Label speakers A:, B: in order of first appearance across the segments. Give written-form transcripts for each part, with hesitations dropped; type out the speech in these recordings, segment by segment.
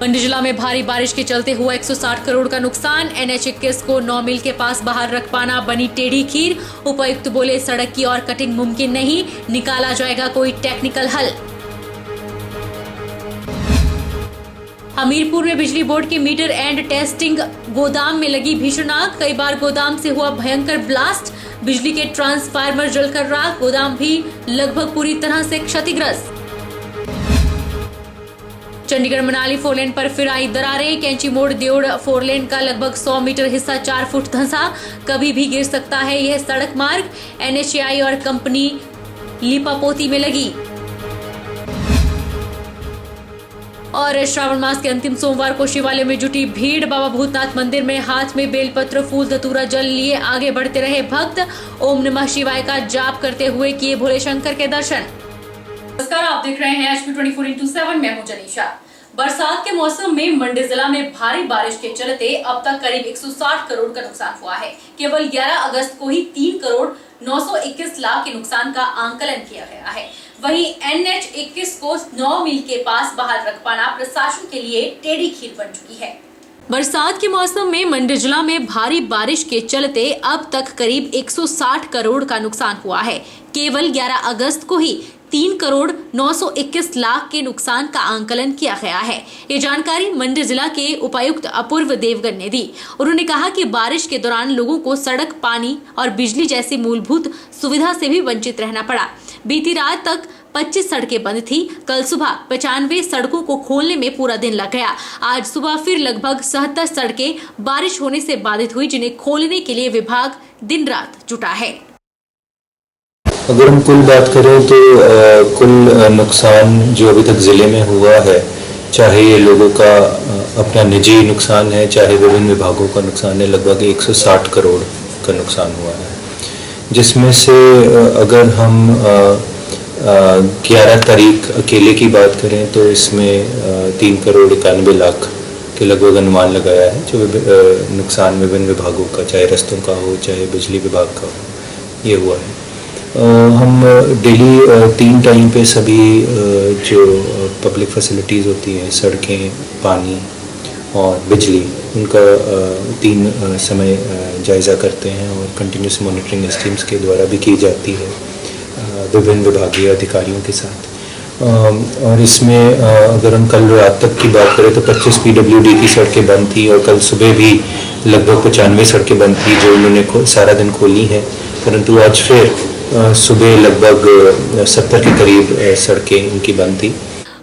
A: मंडी जिला में भारी बारिश के चलते हुआ 160 करोड़ का नुकसान। NH-21 को 9 मील के पास बाहर रख पाना बनी टेढ़ी खीर। उपायुक्त बोले सड़क की और कटिंग मुमकिन नहीं, निकाला जाएगा कोई टेक्निकल हल। हमीरपुर में बिजली बोर्ड के मीटर एंड टेस्टिंग गोदाम में लगी भीषण आग। कई बार गोदाम से हुआ भयंकर ब्लास्ट। बिजली के ट्रांसफार्मर जलकर राख। गोदाम भी लगभग पूरी तरह से क्षतिग्रस्त। चंडीगढ़ मनाली फोरलेन पर फिर आई दरारें। कैंची मोड़ देवड़ फोरलेन का लगभग 100 मीटर हिस्सा 4 फुट धंसा। कभी भी गिर सकता है यह सड़क मार्ग। NHAI और कंपनी लीपापोती में लगी। और श्रावण मास के अंतिम सोमवार को शिवालय में जुटी भीड़। बाबा भूतनाथ मंदिर में हाथ में बेलपत्र, फूल, धतूरा, जल लिए आगे बढ़ते रहे भक्त। ओम नमः शिवाय का जाप करते हुए किए भोले शंकर के दर्शन। नमस्कार, आप देख रहे हैं HP 24x7। मैं हूं जनीशा। बरसात के मौसम में मंडी जिला में भारी बारिश के चलते अब तक करीब 160 करोड़ का नुकसान हुआ है। केवल 11 अगस्त को ही 3 करोड़ 921 लाख के नुकसान का आंकलन किया गया है। वहीं NH-21 को 9 मील के पास बाहर रख पाना प्रशासन के लिए टेढ़ी खीर बन चुकी है। बरसात के मौसम में मंडी जिला में भारी बारिश के चलते अब तक करीब 160 करोड़ का नुकसान हुआ है। केवल 11 अगस्त को ही 3 करोड़ 921 लाख के नुकसान का आंकलन किया गया है। ये जानकारी मंडी जिला के उपायुक्त अपूर्व देवगन ने दी। उन्होंने कहा कि बारिश के दौरान लोगों को सड़क, पानी और बिजली जैसी मूलभूत सुविधा से भी वंचित रहना पड़ा। बीती रात तक 25 सड़कें बंद थी। कल सुबह 95 सड़कों को खोलने में पूरा दिन लग गया। आज सुबह फिर लगभग 77 सड़कें बारिश होने से बाधित हुई, जिन्हें खोलने के लिए विभाग दिन रात जुटा है।
B: अगर हम कुल बात करें तो कुल नुकसान जो अभी तक ज़िले में हुआ है, चाहे ये लोगों का अपना निजी नुकसान है, चाहे विभिन्न विभागों का नुकसान है, लगभग 160 करोड़ का नुकसान हुआ है। जिसमें से अगर हम 11 तारीख अकेले की बात करें तो इसमें 3 करोड़ 91 लाख के लगभग अनुमान लगाया है जो नुकसान विभिन्न विभागों का, चाहे रस्तों का हो, चाहे बिजली विभाग का हो, ये हुआ है। हम डेली 3 टाइम पे सभी जो पब्लिक फैसिलिटीज़ होती हैं, सड़कें, पानी और बिजली, उनका 3 समय जायज़ा करते हैं और कंटिन्यूस मॉनिटरिंग टीम्स के द्वारा भी की जाती है विभिन्न विभागीय अधिकारियों के साथ। और इसमें अगर हम कल रात तक की बात करें तो 25 PWD की सड़कें बंद थी और कल सुबह भी लगभग 95 सड़कें बंद थी जो उन्होंने सारा दिन खोली हैं, परंतु आज फिर सुबह लगभग 70 के करीब सड़कें इनकी बंद थी।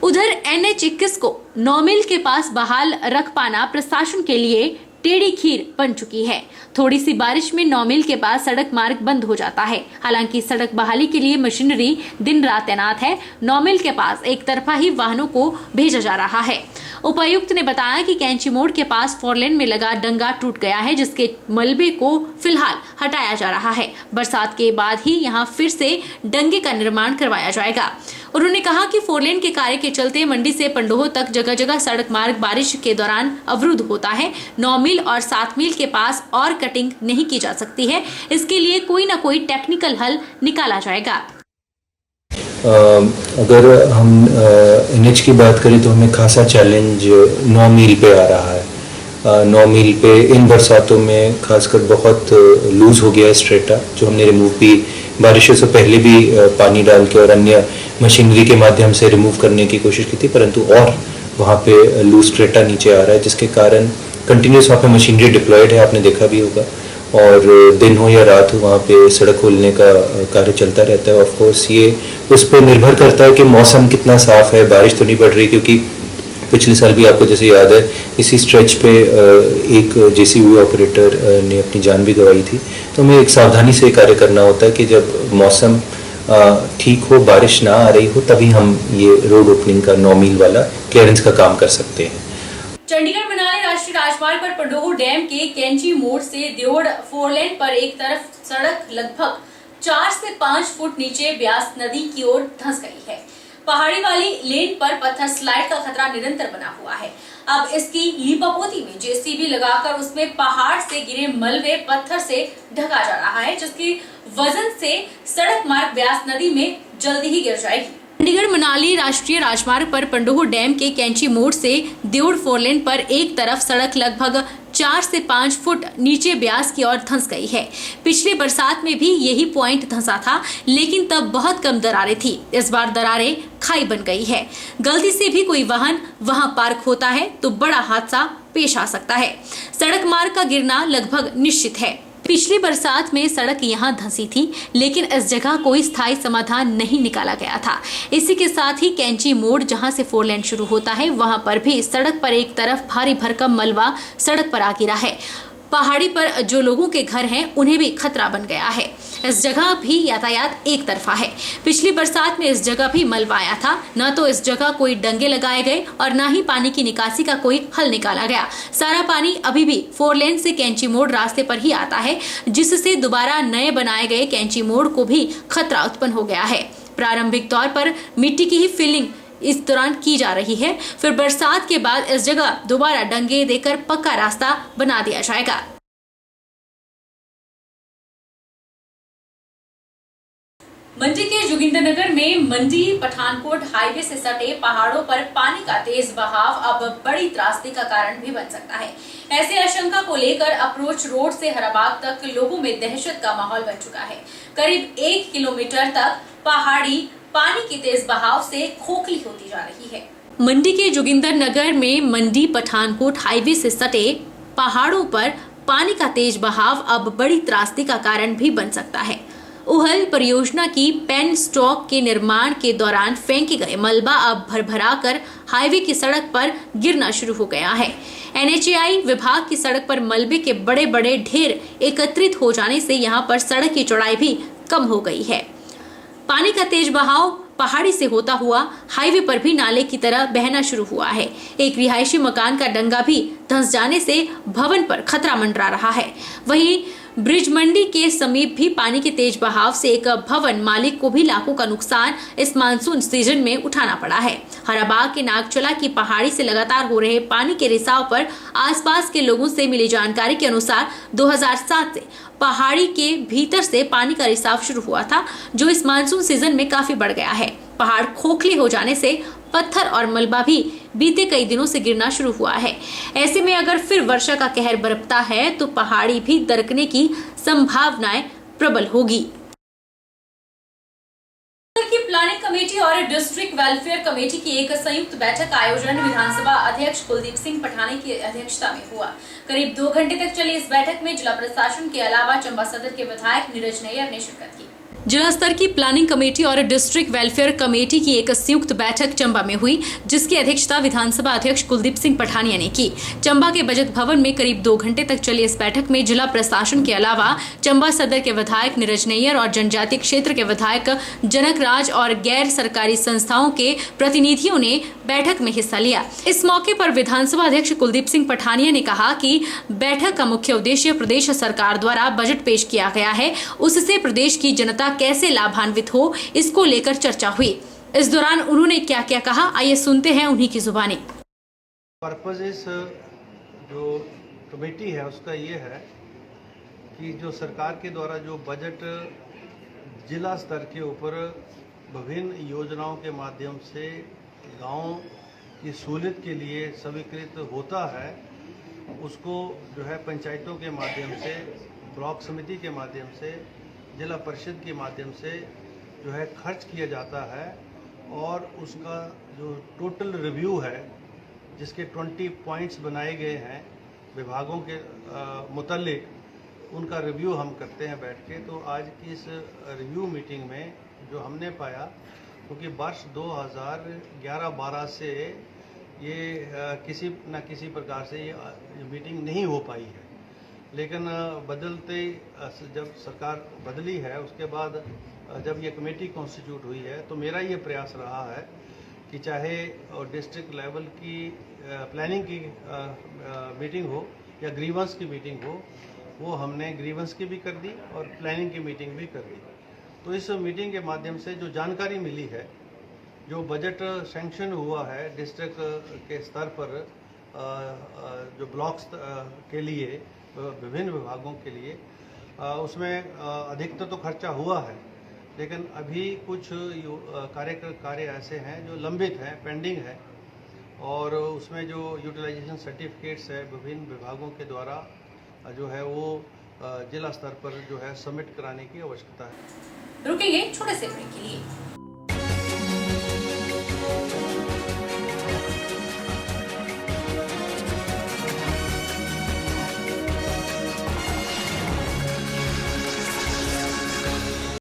A: उधर NH-21 को 9 मील के पास बहाल रख पाना प्रशासन के लिए टेढ़ी खीर बन चुकी है। थोड़ी सी बारिश में 9 मील के पास सड़क मार्ग बंद हो जाता है। हालांकि सड़क बहाली के लिए मशीनरी दिन रात तैनात है। 9 मील के पास एक तरफा ही वाहनों को भेजा जा रहा है। उपायुक्त ने बताया कि कैंची मोड़ के पास फोरलेन में लगा डंगा टूट गया है, जिसके मलबे को फिलहाल हटाया जा रहा है। बरसात के बाद ही यहां फिर से डंगे का निर्माण करवाया जाएगा। उन्होंने कहा कि फोरलेन के कार्य के चलते मंडी से पंडोह तक जगह जगह सड़क मार्ग बारिश के दौरान अवरुद्ध होता है। 9 मील और 7 मील के पास और कटिंग नहीं की जा सकती है। इसके लिए कोई न कोई टेक्निकल हल निकाला जाएगा।
B: अगर हम NH की बात करें तो हमें खासा चैलेंज 9 मील पे आ रहा है। 9 मील पे इन बरसातों में खासकर बहुत लूज हो गया है स्ट्रेटा, जो हमने रिमूव भी बारिशों से पहले भी पानी डाल के और अन्य मशीनरी के माध्यम से रिमूव करने की कोशिश की थी, परंतु और वहाँ पे लूज स्ट्रेटा नीचे आ रहा है, जिसके कारण कंटिन्यूस वहाँ पे मशीनरी डिप्लॉयड है, आपने देखा भी होगा। और दिन हो या रात हो वहाँ पे सड़क खोलने का कार्य चलता रहता है। ऑफ कोर्स ये उस पर निर्भर करता है कि मौसम कितना साफ है, बारिश तो नहीं पड़ रही, क्योंकि पिछले साल भी आपको जैसे याद है इसी स्ट्रेच पे एक JCB ऑपरेटर ने अपनी जान भी गंवाई थी। तो हमें एक सावधानी से कार्य करना होता है कि जब मौसम ठीक हो, बारिश ना आ रही हो, तभी हम ये रोड ओपनिंग का 9 मील वाला क्लियरेंस का काम कर सकते हैं।
A: चंडीगढ़ मनाली राष्ट्रीय राजमार्ग पर पंडोह डैम के कैंची मोड़ से देवड़ फोरलेन पर एक तरफ सड़क लगभग 4 से 5 फुट नीचे ब्यास नदी की ओर धंस गई है। पहाड़ी वाली लेन पर पत्थर स्लाइड का खतरा निरंतर बना हुआ है। अब इसकी लीपापोती में JCB लगाकर उसमें पहाड़ से गिरे मलबे पत्थर से ढका जा रहा है, जिसकी वजन से सड़क मार्ग ब्यास नदी में जल्दी ही गिर जाएगी। चंडीगढ़ मनाली राष्ट्रीय राजमार्ग पर पंडोह डैम के कैंची मोड़ से देउड़ फोरलेन पर एक तरफ सड़क लगभग 4 से 5 फुट नीचे ब्यास की ओर धंस गई है। पिछले बरसात में भी यही पॉइंट धंसा था, लेकिन तब बहुत कम दरारें थी। इस बार दरारें खाई बन गई है। गलती से भी कोई वाहन वहां पार्क होता है तो बड़ा हादसा पेश आ सकता है। सड़क मार्ग का गिरना लगभग निश्चित है। पिछली बरसात में सड़क यहां धंसी थी, लेकिन इस जगह कोई स्थायी समाधान नहीं निकाला गया था। इसी के साथ ही कैंची मोड़ जहां से 4 लेन शुरू होता है, वहां पर भी सड़क पर एक तरफ भारी भरकम मलबा सड़क पर आ गिरा है। पहाड़ी पर जो लोगों के घर हैं, उन्हें भी खतरा बन गया है। इस जगह भी यातायात एक तरफा है। पिछली बरसात में इस जगह भी मलबा आया था। न तो इस जगह कोई डंगे लगाए गए और न ही पानी की निकासी का कोई हल निकाला गया। सारा पानी अभी भी 4 लेन से कैंची मोड़ रास्ते पर ही आता है, जिससे दोबारा नए बनाए गए कैंची मोड़ को भी खतरा उत्पन्न हो गया है। प्रारंभिक तौर पर मिट्टी की ही फिलिंग इस दौरान की जा रही है। फिर बरसात के बाद इस जगह दोबारा डंगे देकर पक्का रास्ता बना दिया जाएगा। मंडी के जोगिंदरनगर में मंडी पठानकोट हाईवे से सटे पहाड़ों पर पानी का तेज बहाव अब बड़ी त्रासदी का कारण भी बन सकता है। ऐसे आशंका को लेकर अप्रोच रोड से हराबाग तक लोगों में दहशत का माहौल बन चुका है। करीब 1 किलोमीटर तक पहाड़ी पानी की तेज बहाव से खोखली होती जा रही है। मंडी के जोगिंदरनगर में मंडी पठानकोट हाईवे से सटे पहाड़ों पर पानी का तेज बहाव अब बड़ी त्रासदी का कारण भी बन सकता है। उहल परियोजना की पेन स्टॉक के निर्माण के दौरान फेंके गए मलबा अब भरभरा कर हाईवे की सड़क पर गिरना शुरू हो गया है। NHAI विभाग की सड़क पर मलबे के बड़े बड़े ढेर एकत्रित हो जाने से यहां पर सड़क की चौड़ाई भी कम हो गई है। पानी का तेज बहाव पहाड़ी से होता हुआ हाईवे पर भी नाले की तरह बहना शुरू हुआ है। एक रिहायशी मकान का डंगा भी धंस जाने से भवन पर खतरा मंडरा रहा है। वहीं ब्रिज मंडी के समीप भी पानी के तेज बहाव से एक भवन मालिक को भी लाखों का नुकसान इस मानसून सीजन में उठाना पड़ा है। हराबाग के नागचला की पहाड़ी से लगातार हो रहे पानी के रिसाव पर आसपास के लोगों से मिली जानकारी के अनुसार 2007 से पहाड़ी के भीतर से पानी का रिसाव शुरू हुआ था, जो इस मानसून सीजन में काफी बढ़ गया है। पहाड़ खोखले हो जाने से पत्थर और मलबा भी बीते कई दिनों से गिरना शुरू हुआ है। ऐसे में अगर फिर वर्षा का कहर बरपता है तो पहाड़ी भी दरकने की संभावनाएं प्रबल होगी। की प्लानिंग कमेटी और डिस्ट्रिक्ट वेलफेयर कमेटी की एक संयुक्त बैठक का आयोजन विधानसभा अध्यक्ष कुलदीप सिंह पठानिया की अध्यक्षता में हुआ। करीब 2 घंटे तक चली इस बैठक में जिला प्रशासन के अलावा चंबा सदर के विधायक नीरज नैयर ने शिरकत की। जिला स्तर की प्लानिंग कमेटी और डिस्ट्रिक्ट वेलफेयर कमेटी की एक संयुक्त बैठक चंबा में हुई, जिसकी अध्यक्षता विधानसभा अध्यक्ष कुलदीप सिंह पठानिया ने की। चंबा के बजट भवन में करीब 2 घंटे तक चली इस बैठक में जिला प्रशासन के अलावा चंबा सदर के विधायक नीरज नैयर और जनजातीय क्षेत्र के विधायक जनक राज और गैर सरकारी संस्थाओं के प्रतिनिधियों ने बैठक में हिस्सा लिया। इस मौके पर विधानसभा अध्यक्ष कुलदीप सिंह पठानिया ने कहा कि बैठक का मुख्य उद्देश्य प्रदेश सरकार द्वारा बजट पेश किया गया है, उससे प्रदेश की जनता कैसे लाभान्वित हो, इसको लेकर चर्चा हुई। इस दौरान उन्होंने क्या क्या कहा, आइए सुनते हैं उन्हीं की जुबानी।
C: पर्पज इस जो कमेटी है उसका ये है कि जो सरकार के द्वारा जो बजट जिला स्तर के ऊपर विभिन्न योजनाओं के माध्यम से गांव की सहूलियत के लिए स्वीकृत होता है, उसको जो है पंचायतों के माध्यम से, ब्लॉक समिति के माध्यम से, जिला परिषद के माध्यम से जो है खर्च किया जाता है और उसका जो टोटल रिव्यू है, जिसके 20 पॉइंट्स बनाए गए हैं विभागों के मुतालिक, उनका रिव्यू हम करते हैं बैठ के। तो आज की इस रिव्यू मीटिंग में जो हमने पाया, क्योंकि वर्ष 2011-12 से ये किसी न किसी प्रकार से ये मीटिंग नहीं हो पाई है, लेकिन बदलते जब सरकार बदली है उसके बाद जब ये कमेटी कॉन्स्टिट्यूट हुई है, तो मेरा ये प्रयास रहा है कि चाहे डिस्ट्रिक्ट लेवल की प्लानिंग की मीटिंग हो या ग्रीवेंस की मीटिंग हो, वो हमने ग्रीवेंस की भी कर दी और प्लानिंग की मीटिंग भी कर दी। तो इस मीटिंग के माध्यम से जो जानकारी मिली है, जो बजट सैंक्शन हुआ है डिस्ट्रिक्ट के स्तर पर जो ब्लॉक्स के लिए, विभिन्न विभागों के लिए, उसमें अधिकतर तो खर्चा हुआ है, लेकिन अभी कुछ कार्य ऐसे हैं जो लंबित हैं, पेंडिंग है, और उसमें जो यूटिलाइजेशन सर्टिफिकेट्स है विभिन्न विभागों के द्वारा जो है वो जिला स्तर पर जो है सबमिट कराने की आवश्यकता है।
A: रुकेंगे छोटे से ब्रेक के लिए।